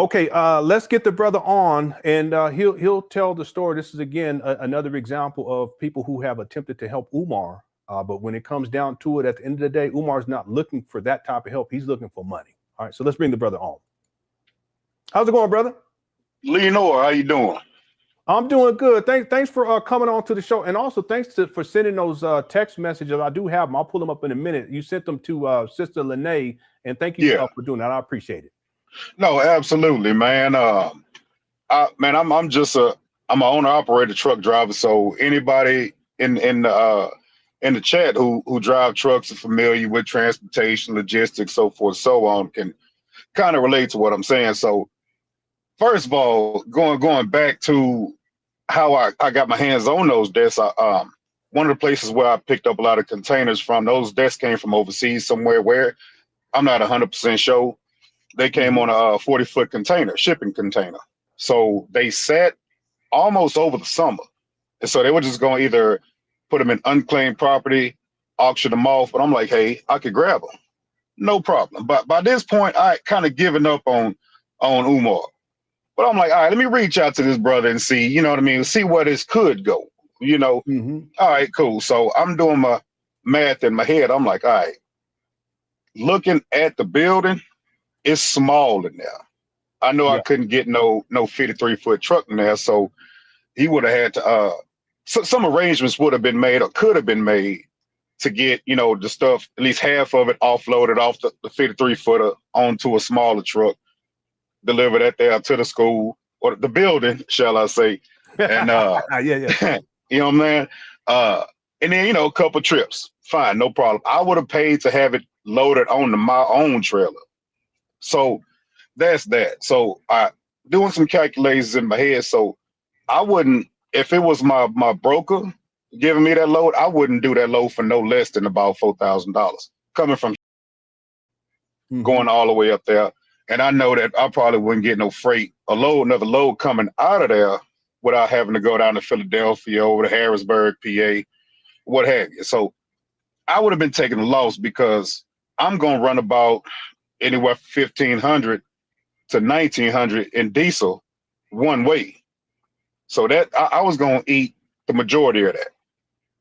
Okay, let's get the brother on, and he'll tell the story. This is again another example of people who have attempted to help Umar, but when it comes down to it, at the end of the day, Umar's not looking for that type of help. He's looking for money. All right, so let's bring the brother on. How's it going, brother? LenonHonor, how you doing? I'm doing good. Thanks for coming on to the show, and also thanks for sending those text messages. I do have them. I'll pull them up in a minute. You sent them to Sister Lene, and thank you for doing that. I appreciate it. No, absolutely, man. I'm an owner operator truck driver. So anybody in the chat who drive trucks are familiar with transportation, logistics, so forth, so on, can kind of relate to what I'm saying. So first of all, going back to how I got my hands on those desks, one of the places where I picked up a lot of containers from, those desks came from overseas somewhere where I'm not 100% sure. They came on a 40-foot container, shipping container. So they sat almost over the summer. And so they were just going to either put them in unclaimed property, auction them off. But I'm like, hey, I could grab them. No problem. But by this point, I kind of given up on Umar. But I'm like, all right, let me reach out to this brother and see, you know what I mean? See where this could go, you know? All right, cool. So I'm doing my math in my head. I'm like, all right, looking at the building, it's small in there. I know I couldn't get no 53-foot truck in there, so he would have had to. Some arrangements would have been made or could have been made to get, you know, the stuff, at least half of it offloaded off the 53-footer onto a smaller truck, delivered that there to the school or the building, shall I say? And you know, man. And then, you know, a couple trips, fine, no problem. I would have paid to have it loaded onto my own trailer. So that's that. So I doing some calculations in my head. So I wouldn't, if it was my broker giving me that load, I wouldn't do that load for no less than about $4,000 coming from going all the way up there. And I know that I probably wouldn't get no freight, another load coming out of there without having to go down to Philadelphia, over to Harrisburg, PA, what have you. So I would have been taking a loss because I'm going to run about anywhere from 1,500 to 1,900 in diesel one way. So that I was going to eat the majority of that.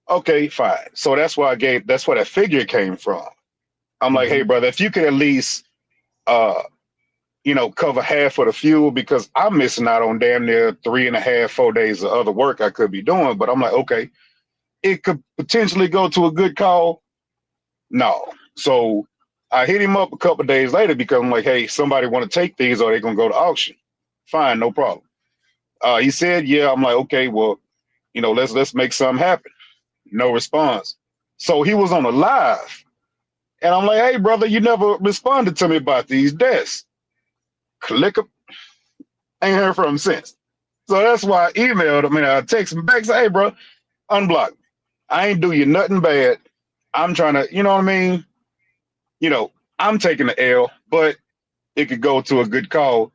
Okay, fine. So that's why that's where that figure came from. I'm like, hey, brother, if you could at least, you know, cover half of the fuel, because I'm missing out on damn near 3.5, 4 days of other work I could be doing. But I'm like, okay, it could potentially go to a good call. No. So I hit him up a couple of days later because I'm like, hey, somebody want to take these or they're going to go to auction. Fine, no problem. He said, yeah. I'm like, okay, well, you know, let's make something happen. No response. So he was on a live. And I'm like, hey, brother, you never responded to me about these desks. Click up. Ain't heard from him since. So that's why I emailed him and I texted him back, say, hey, bro, unblock me. I ain't do you nothing bad. I'm trying to, you know what I mean? You know, I'm taking the L, but it could go to a good call.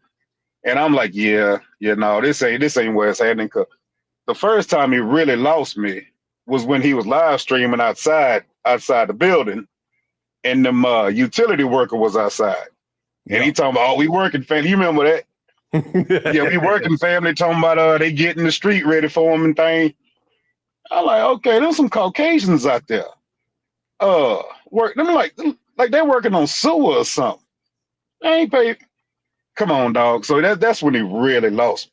And I'm like, no, this ain't where it's happening. Cause the first time he really lost me was when he was live streaming outside the building, and them utility worker was outside. And he talking about, oh, we working family. You remember that? Yeah, we working family, talking about they getting the street ready for them and thing. I'm like, okay, there's some Caucasians out there. Work. Them like they're working on sewer or something. They ain't paid. Come on, dog. So that's when he really lost me.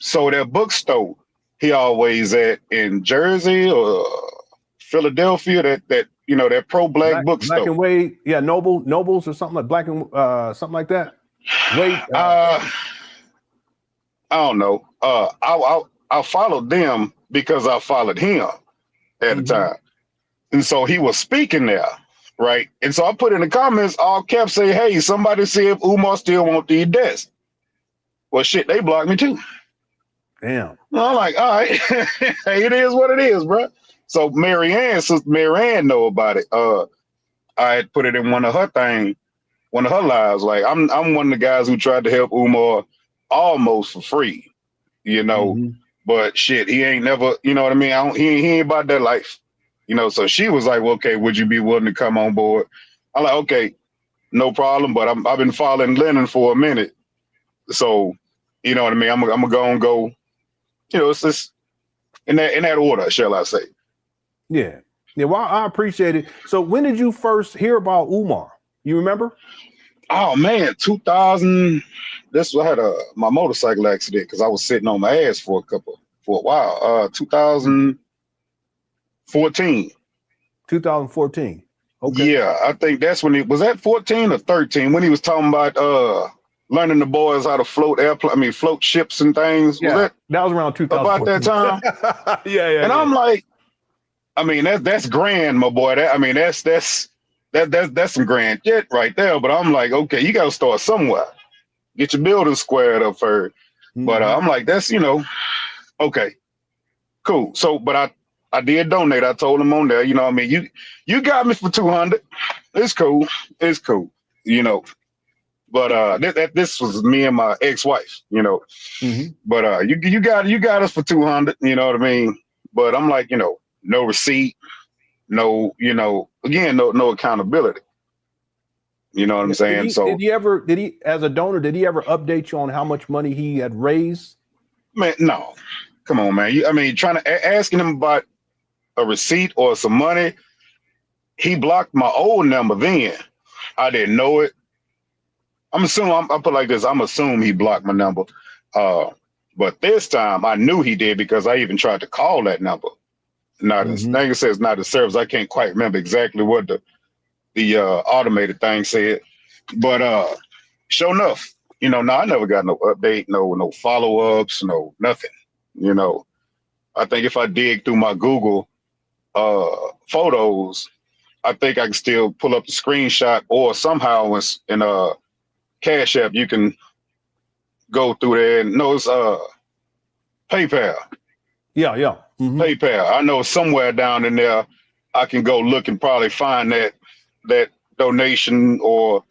So that bookstore he always at in Jersey or Philadelphia, that you know, that pro-black bookstore. Black and Wade, yeah, Nobles or something like Black and something like that. Wade, I don't know. I followed them because I followed him at the time, and so he was speaking there. right? And so I put in the comments, all caps, say, hey, somebody see if Umar still want these desks. Well, shit, they blocked me too. Damn. Well, I'm like, all right, hey, it is what it is, bro. So Sister Mary Ann know about it. I had put it in one of her lives. Like, I'm one of the guys who tried to help Umar almost for free, you know. Mm-hmm. But shit, he ain't never, you know what I mean? He ain't about that life, you know. So she was like, well, okay, would you be willing to come on board? I'm like, okay, no problem. But I've been following Lenon for a minute, so you know what I mean. I'm gonna go. You know, it's just in that order, shall I say? Yeah. Yeah. Well, I appreciate it. So when did you first hear about Umar? You remember? Oh man, 2000. This I had my motorcycle accident because I was sitting on my ass for a while. 2014. 2014. Okay. Yeah, I think that's when was that 14 or 13 when he was talking about learning the boys how to float float ships and things. Yeah, that was around 2014. about that time? Yeah. And I'm like, I mean, that's grand, my boy. That's some grand shit right there. But I'm like, okay, you got to start somewhere. Get your building squared up first. Mm-hmm. But I'm like, that's, you know, okay, cool. So, but I did donate. I told him on there, you know what I mean? You got me for 200. It's cool. It's cool, you know. But this was me and my ex-wife, you know. Mm-hmm. But you got us for 200, you know what I mean? But I'm like, you know, no receipt, no, you know, again, no accountability. You know what I'm saying? Did he as a donor, did he ever update you on how much money he had raised? Man, no. Come on, man. Asking him about a receipt or some money. He blocked my old number then. I didn't know it. I put it like this. I'm assuming he blocked my number. But this time I knew he did because I even tried to call that number. Like I said, it's not a service. I can't quite remember exactly what the automated thing said. But sure enough, you know, I never got no update, no follow-ups, no nothing. You know, I think if I dig through my Google photos, I think I can still pull up the screenshot, or somehow in CashApp you can go through there. And no, it's PayPal. Yeah. Mm-hmm. PayPal. I know somewhere down in there I can go look and probably find that donation, or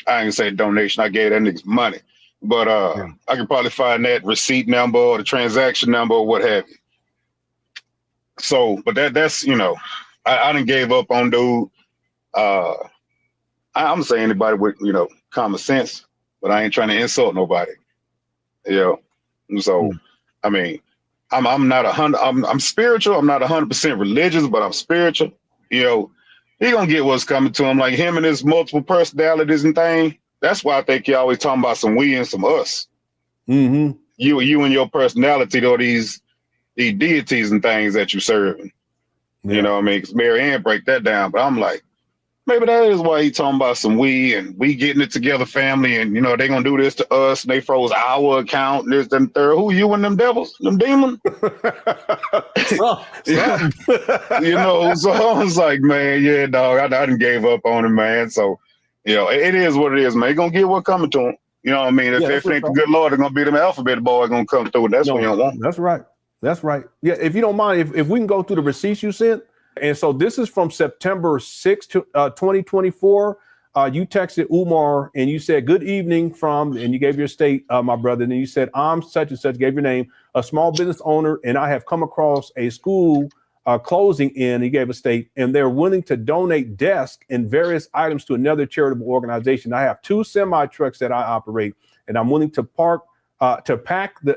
I ain't say donation. I gave that nigga's money, but I can probably find that receipt number or the transaction number or what have you. So, but that's you know, I done gave up on dude. I'm saying anybody with, you know, common sense, but I ain't trying to insult nobody. You know, so I mean, I'm not 100. I'm spiritual. I'm not 100% religious, but I'm spiritual. You know, he gonna get what's coming to him. Like him and his multiple personalities and thing. That's why I think you're always talking about some we and some us. Mm-hmm. You and your personality, or these deities and things that you serving. Yeah. You know what I mean? Because Mary Ann break that down, but I'm like, maybe that is why he talking about some we and we getting it together, family, and you know they gonna do this to us, and they froze our account, and this and third. Who you and them devils, them demons? You know, so I was like, man, yeah, dog, I done gave up on him, man. So, you know, it is what it is, man. He gonna get what coming to him. You know what I mean? If it ain't the good Lord, they're gonna be them alphabet boy gonna come through, and that's what you don't want. That's right. That's right. Yeah, if you don't mind, if we can go through the receipts you sent. And so this is from September 6th, 2024. You texted Umar and you said, good evening from, and you gave your state, my brother. And then you said, I'm such and such, gave your name, a small business owner, and I have come across a school closing in, he gave a state, and they're willing to donate desks and various items to another charitable organization. I have 2 semi-trucks that I operate, and I'm willing to pack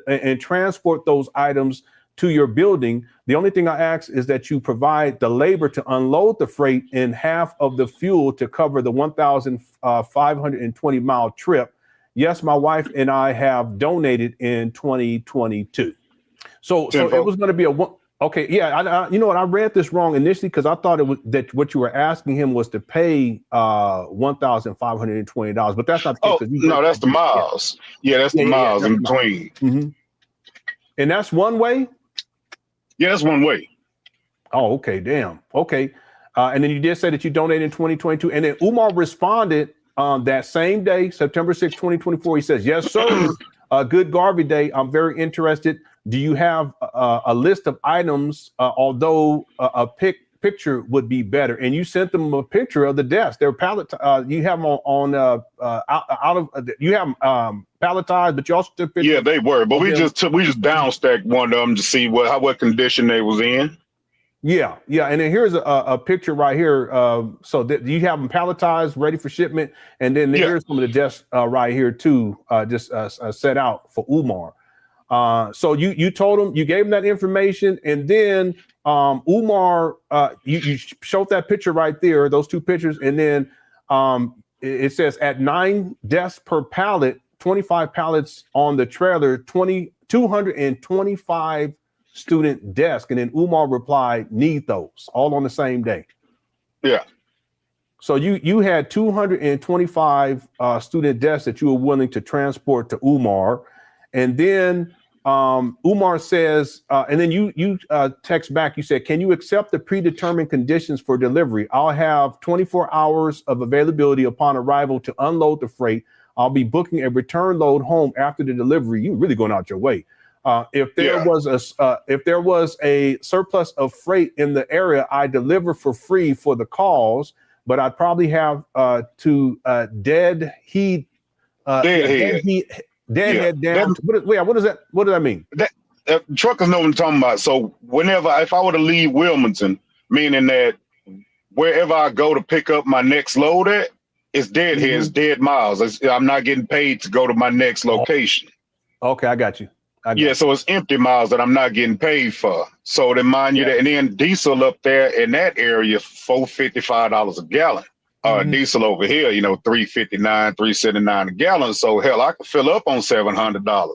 and transport those items to your building. The only thing I ask is that you provide the labor to unload the freight and half of the fuel to cover the 1,520 mile trip. Yes, my wife and I have donated in 2022. So it was going to be okay. Yeah. I you know what? I read this wrong initially because I thought it was that what you were asking him was to pay $1,520, but that's not the case. No, that's the miles. Yeah, that's the miles in between. Mm-hmm. And that's one way? Yeah, that's one way. Oh, okay. Damn. Okay. And then you did say that you donated in 2022. And then Umar responded that same day, September 6, 2024. He says, yes, sir. Good Garvey Day. I'm very interested. Do you have a list of items, although a picture would be better? And you sent them a picture of the desk. They're you have them you have them palletized, but you also took pictures. Yeah, they were, but we just downstacked one of them to see what condition they was in. Yeah, and then here's a picture right here. So that you have them palletized, ready for shipment, and then here's some of the desks right here too, just set out for Umar. So you told him, you gave him that information, and then Umar, you showed that picture right there, those two pictures, and then it says at 9 desks per pallet, 25 pallets on the trailer, 225 student desk. And then Umar replied, need those, all on the same day. Yeah. So you had 225 student desks that you were willing to transport to Umar. And then Umar says, and then you text back, you said, can you accept the predetermined conditions for delivery? I'll have 24 hours of availability upon arrival to unload the freight. I'll be booking a return load home after the delivery. You're really going out your way. If there was a surplus of freight in the area, I deliver for free for the cause, but I'd probably have to deadhead down. What does that mean? Truckers know what I'm talking about. So if I were to leave Wilmington, meaning that wherever I go to pick up my next load at, it's deadheads, dead miles. I'm not getting paid to go to my next location. Okay, I got you. So it's empty miles that I'm not getting paid for. So to mind you that, and then diesel up there in that area, $4.55 a gallon. Diesel over here, $3.59, $3.79 a gallon. So hell, I could fill up on $700,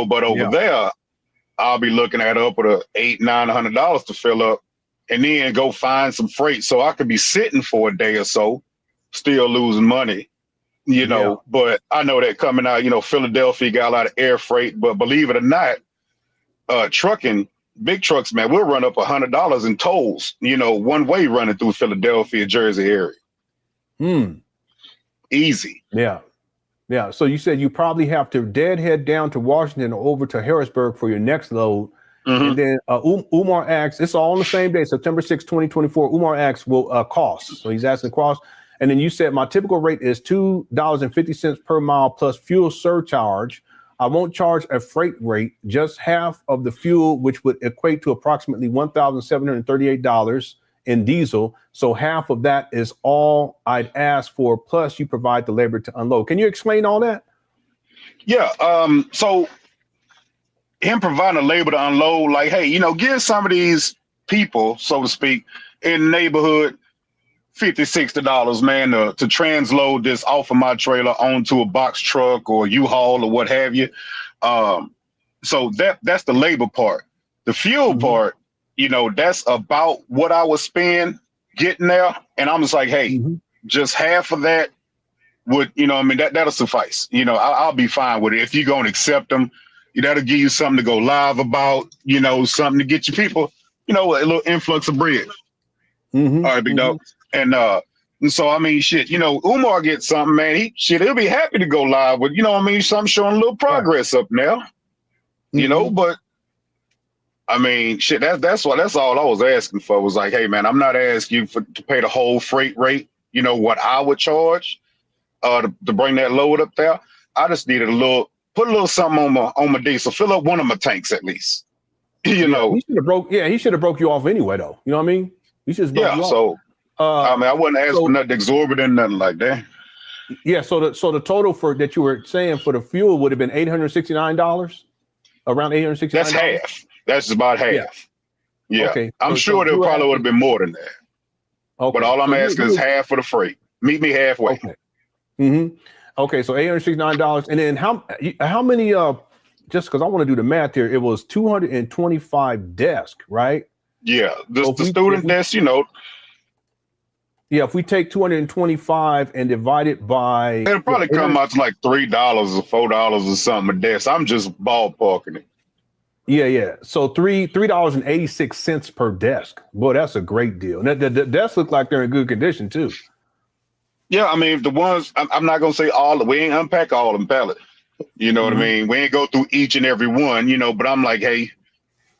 but over there, I'll be looking at upward of $800-900 to fill up, and then go find some freight. So I could be sitting for a day or so, still losing money. But I know that coming out, Philadelphia got a lot of air freight, but believe it or not, trucking, big trucks, man, we'll run up $100 in tolls, one way running through Philadelphia, Jersey area. Easy. Yeah. So you said you probably have to deadhead down to Washington or over to Harrisburg for your next load. And then Umar asks, it's all on the same day, September 6, 2024. Umar asks, will cost. So he's asking cost. And then you said my typical rate is $2.50 per mile plus fuel surcharge. I won't charge a freight rate, just half of the fuel, which would equate to approximately $1,738 in diesel. So half of that is all I'd ask for. Plus you provide the labor to unload. Can you explain all that? Yeah. So him providing the labor to unload, like, hey, give some of these people, so to speak, in the neighborhood $50-60, man, to transload this off of my trailer onto a box truck or U-Haul or what have you. So that's the labor part. The fuel part, that's about what I would spend getting there. And I'm just like, hey, just half of that would, that'll suffice. I'll be fine with it. If you're going to accept them, that'll give you something to go live about, something to get your people, a little influx of bread. All right, big dog. And so, Umar gets something, man. He'll be happy to go live with, something showing a little progress up now, but that's all I was asking for was like, hey, man, I'm not asking you to pay the whole freight rate, what I would charge to bring that load up there. I just needed put a little something on my diesel, fill up one of my tanks at least, He should have broke you off anyway, though. You know what I mean? He should have broke you off. So. I wasn't asking for nothing exorbitant, nothing like that. Yeah. So the total that you were saying for the fuel would have been $869, around $869. That's half. That's about half. Yeah. Okay. I'm sure there probably would have been more than that. Okay. But all I'm asking is half for the freight. Meet me halfway. Okay. Okay. So $869, and then how many? Just because I want to do the math here, it was 225 desks, right? Yeah. The student desk, Yeah, if we take 225 and divide it by, it'll probably come out to like $3 or $4 or something a desk. I'm just ballparking it. Yeah. So $3.86 per desk. Boy, that's a great deal. And the desks look like they're in good condition too. Yeah, I mean, the ones I'm not gonna say all. We ain't unpack all of them pallets. You know what I mean? We ain't go through each and every one. You know, but I'm like, hey,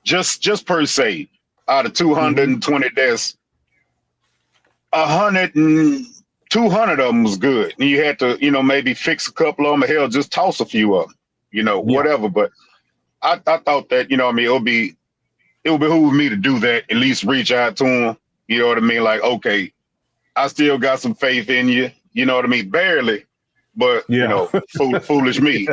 just per se, out of 220 desks, 200 of them was good. And you had to, maybe fix a couple of them. Hell, just toss a few of them. Whatever. But I thought that, it would behoove me to do that. At least reach out to them. You know what I mean? Like, okay, I still got some faith in you. You know what I mean? Barely, but foolish me.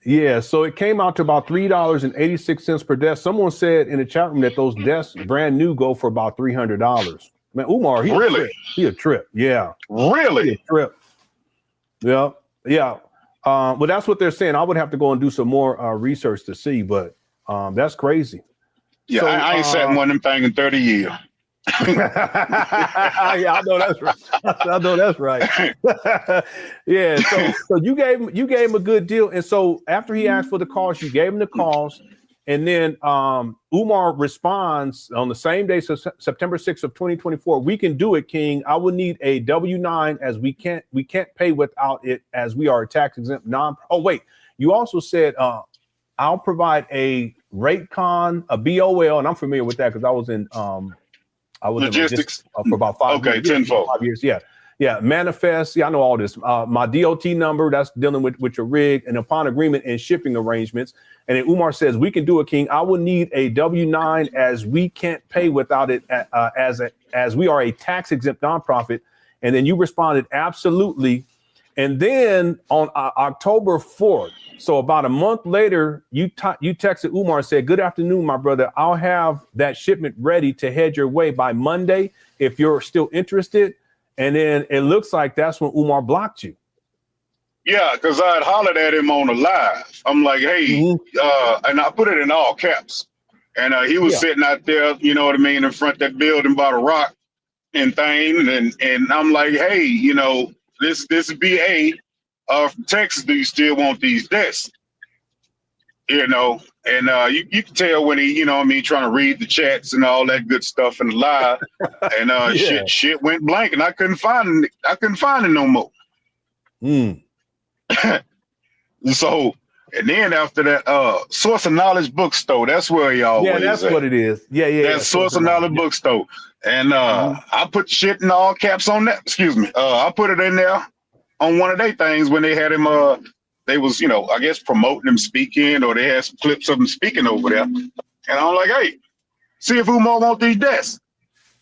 Yeah, so it came out to about $3.86 per desk. Someone said in the chat room that those desks, brand new, go for about $300. Man, Umar, he a trip. Yeah, really, he a trip. Yeah. Well, that's what they're saying. I would have to go and do some more research to see, but that's crazy. Yeah, so, I ain't sat in one of them things in 30 years. Yeah, I know that's right. I know that's right. Yeah, so you gave him a good deal, and so after he asked for the cost, you gave him the cost, and then Umar responds on the same day, so September 6th of 2024. We can do it, King. I will need a W-9 as we can't pay without it, as we are a tax exempt non. Oh wait, you also said I'll provide a rate con, a BOL, and I'm familiar with that because I was in logistics for about 5 years. Okay, tenfold. 5 years, yeah. Manifest, I know all this. My DOT number, that's dealing with your rig, and upon agreement and shipping arrangements. And then Umar says, we can do it, King. I will need a W-9 as we can't pay without it, as we are a tax exempt nonprofit. And then you responded, absolutely. And then on October 4th, so about a month later, you texted Umar and said, good afternoon, my brother. I'll have that shipment ready to head your way by Monday if you're still interested. And then it looks like that's when Umar blocked you. Yeah, because I had hollered at him on the live. I'm like, hey, and I put it in all caps. And he was sitting out there, you know what I mean, in front of that building by the rock and thing. And I'm like, hey, this BA from Texas, do you still want these desks? And you can tell when he, trying to read the chats and all that good stuff in the live. And shit went blank, and I couldn't find it no more. So, and then after that, Source of Knowledge Bookstore, that's where he always that's what it is. Yeah. That's Source of Knowledge Bookstore. And I put shit in all caps on that. Excuse me. I put it in there on one of their things when they had him, they was, I guess promoting him speaking, or they had some clips of him speaking over there. And I'm like, hey, see if Umar want these desks.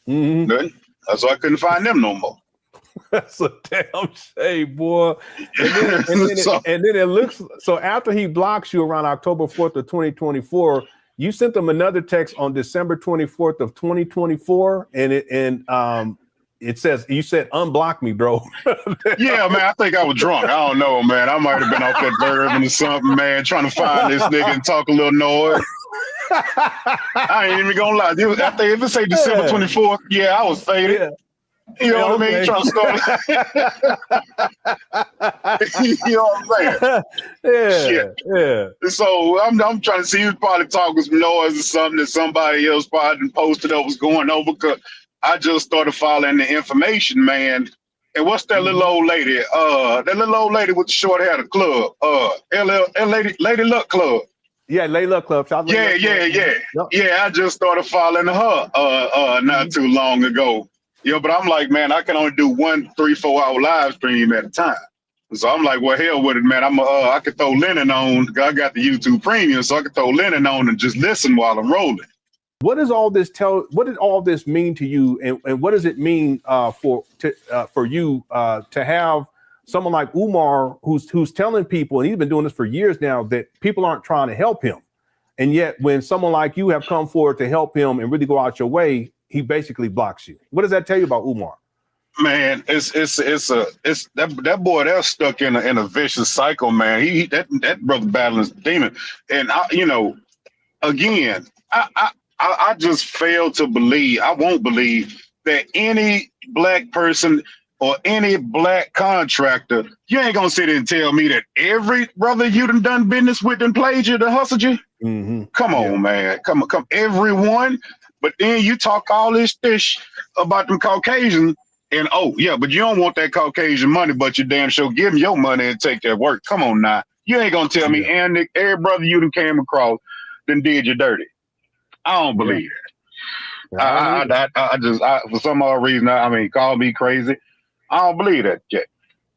So I couldn't find them no more. That's a damn shame, boy. And then it looks, so after he blocks you around October 4th of 2024, you sent them another text on December 24th of 2024, and it says, you said, unblock me, bro. Yeah, man, I think I was drunk. I don't know, man. I might have been off that bourbon or something, man, trying to find this nigga and talk a little noise. I ain't even gonna lie. I think if it say December 24th, I was faded. Yeah. You know what I mean? Trying to start. You know what I'm saying? Yeah. So I'm trying to see who's probably talking some noise or something that somebody else probably posted up was going over, because I just started following the information, man. And what's that little old lady? That little old lady with the short hair, the club. Lady Luck Club. Yeah, Lady Luck Club. Yeah. Yeah, I just started following her not too long ago. But I'm like, man, I can only do 1 3-4 hour live stream at a time. So I'm like, well, hell with it, man. I could throw Lenon on. I got the YouTube Premium, so I could throw Lenon on and just listen while I'm rolling. What does all this what did all this mean to you, and what does it mean for you to have someone like Umar who's telling people, and he's been doing this for years now, that people aren't trying to help him, and yet when someone like you have come forward to help him and really go out your way, he basically blocks you? What does that tell you about Umar? Man, it's that boy that's stuck in a vicious cycle, man. That brother battling his demon, and I just fail to believe. I won't believe that any black person or any black contractor, you ain't gonna sit there and tell me that every brother you done business with and played you, done hustled you. Come on, man. Come everyone. But then you talk all this about them Caucasians, and oh yeah, but you don't want that Caucasian money, but you damn sure give them your money and take that work. Come on now. You ain't gonna tell me, and every brother you done came across then did you dirty. I don't believe it. I just for some odd reason, I mean, call me crazy. I don't believe that yet.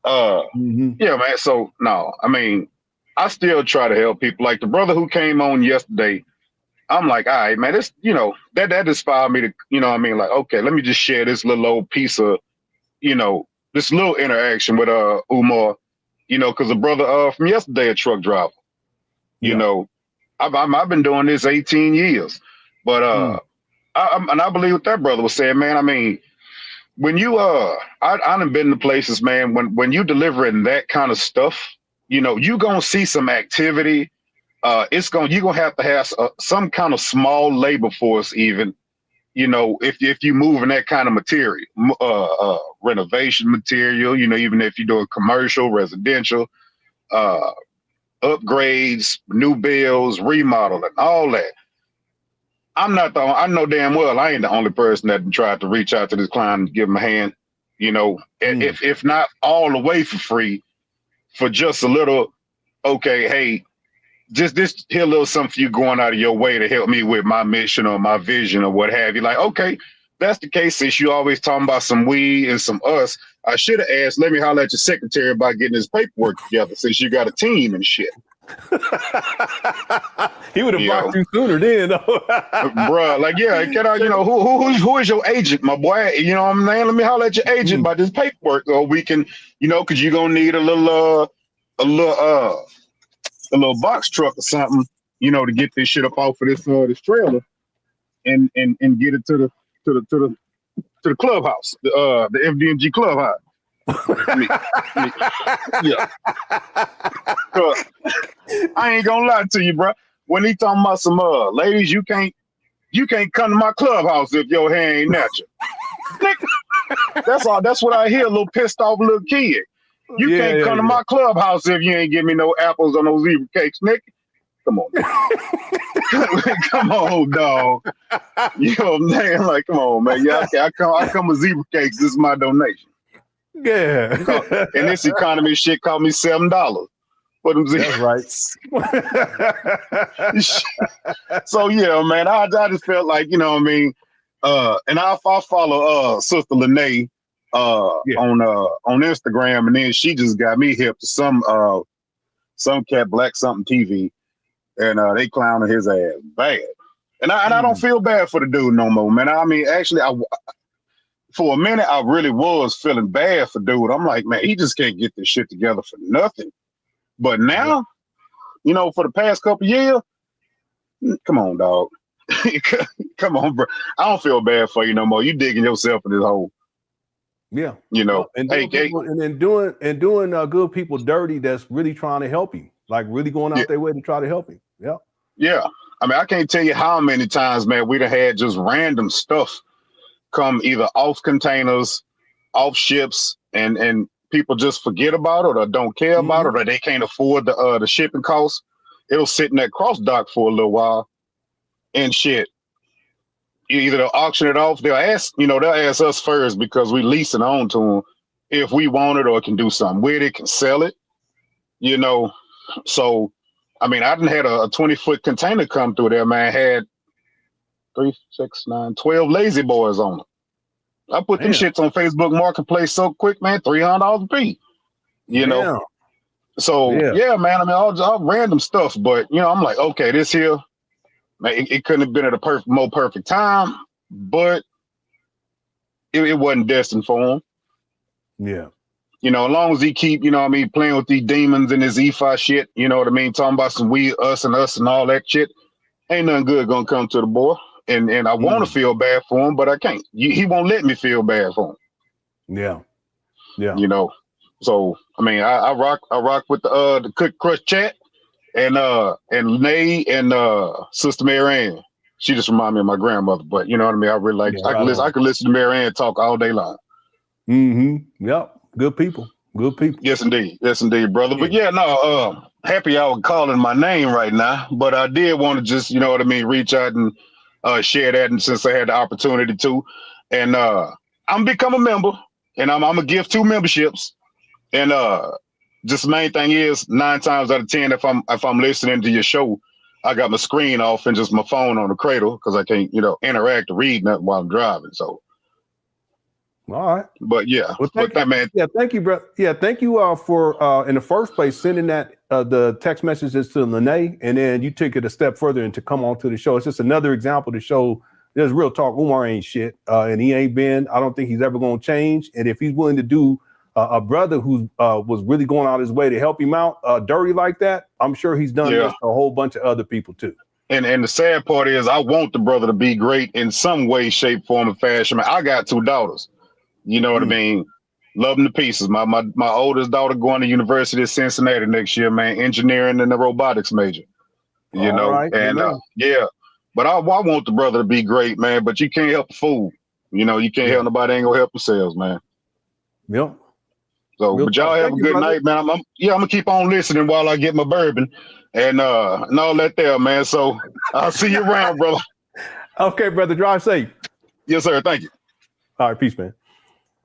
Yeah, man. So no, I mean, I still try to help people. Like the brother who came on yesterday, I'm like, all right, man, this, you know, that inspired me to, you know what I mean? Like, okay, let me just share this little old piece of, you know, this little interaction with Umar, you know, because a brother from yesterday, a truck driver, you know, I've been doing this 18 years, but I believe what that brother was saying, man. I mean, when you I done been to places, man, when you delivering that kind of stuff, you know, you gonna see some activity. You're gonna have to have some kind of small labor force, even, you know, if you moving that kind of material, renovation material, you know, even if you're doing commercial, residential, upgrades, new builds, remodeling, all that. I know damn well I ain't the only person that tried to reach out to this client and give him a hand, you know, if not all the way for free, for just a little, okay, hey, just this here a little something for you going out of your way to help me with my mission or my vision or what have you. Like, okay, that's the case. Since you always talking about some we and some us, I should have asked, let me holler at your secretary about getting his paperwork together since you got a team and shit. He would have blocked you sooner then, though. Bruh, like, yeah, can I, you know, who is your agent, my boy? You know what I'm saying? Let me holler at your agent about this paperwork, or we can, you know, because you're gonna need a little box truck or something, you know, to get this shit up off of this trailer and get it to the clubhouse, the FDMG clubhouse. Yeah. I ain't gonna lie to you, bro. When he talking about some ladies, you can't come to my clubhouse if your hair ain't natural. That's all. That's what I hear. A little pissed off little kid. You can't come to my clubhouse if you ain't give me no apples or no zebra cakes, Nick. Come on. Come on, dog. You know what I'm saying? Like, come on, man. Yeah, I come with zebra cakes. This is my donation. Yeah. And this economy shit cost me $7. That's right. So yeah, man, I just felt like, you know what I mean, and I follow Sister Lene on Instagram, and then she just got me hip to some cat Black something TV, and they clowning his ass bad, and I don't feel bad for the dude no more, man. I mean, actually, for a minute I really was feeling bad for dude. I'm like, man, he just can't get this shit together for nothing. But now, you know, for the past couple years, come on, dog. Come on, bro. I don't feel bad for you no more. You digging yourself in this hole. Yeah. You know, and doing good people dirty that's really trying to help you. Like really going out their way to try to help you. Yeah. Yeah. I mean, I can't tell you how many times, man, we'd have had just random stuff come either off containers, off ships, and people just forget about it or don't care about it, or they can't afford the shipping costs. It'll sit in that cross dock for a little while and shit. Either they'll auction it off, they'll ask us first because we lease it on to them if we want it or can do something with it, can sell it, you know. So, I mean, I done had a 20-foot container come through there, man, had 3, 6, 9, 12 lazy boys on it. I put them shits on Facebook Marketplace so quick, man, $300 a piece. You know, so yeah, man. I mean, all random stuff, but you know, I'm like, okay, this here, man, it couldn't have been at a more perfect time, but it wasn't destined for him. Yeah, you know, as long as he keep, you know what I mean, playing with these demons and his EFI shit, you know what I mean, talking about some we, us and all that shit, ain't nothing good gonna come to the boy. And I want to feel bad for him, but I can't. He won't let me feel bad for him. Yeah. You know, so I mean, I rock with the Cook Crush chat and Nay and Sister Mary Ann. She just reminded me of my grandmother, but you know what I mean. I really like. I can listen to Mary Ann talk all day long. Yep. Good people. Good people. Yes, indeed. Yes, indeed, brother. But yeah, no, happy y'all calling my name right now. But I did want to just, you know what I mean, reach out and share that, and since I had the opportunity to. And I'm become a member, and I'm gonna give 2 memberships. And just the main thing is 9 times out of 10, if I'm listening to your show, I got my screen off and just my phone on the cradle because I can't, interact or read nothing while I'm driving. So all right. But yeah, well, but that man. Yeah, thank you, bro. Yeah, thank you for in the first place sending that the text messages to Lenon, and then you took it a step further and to come on to the show. It's just another example to show there's real talk. Umar ain't shit, and he ain't been. I don't think he's ever going to change. And if he's willing to do a brother who was really going out his way to help him out, dirty like that, I'm sure he's done this to a whole bunch of other people too. And the sad part is, I want the brother to be great in some way, shape, form, or fashion. I got 2 daughters. You know what I mean? Love them to pieces. My oldest daughter going to University of Cincinnati next year, man, engineering and the robotics major. You know, right, and but I want the brother to be great, man. But you can't help a fool. You know, you can't help nobody. Ain't gonna help themselves, man. Yep. So, but y'all have a good night, man. I'm gonna keep on listening while I get my bourbon and all that there, man. So I'll see you around, brother. Okay, brother. Drive safe. Yes, sir. Thank you. All right, peace, man.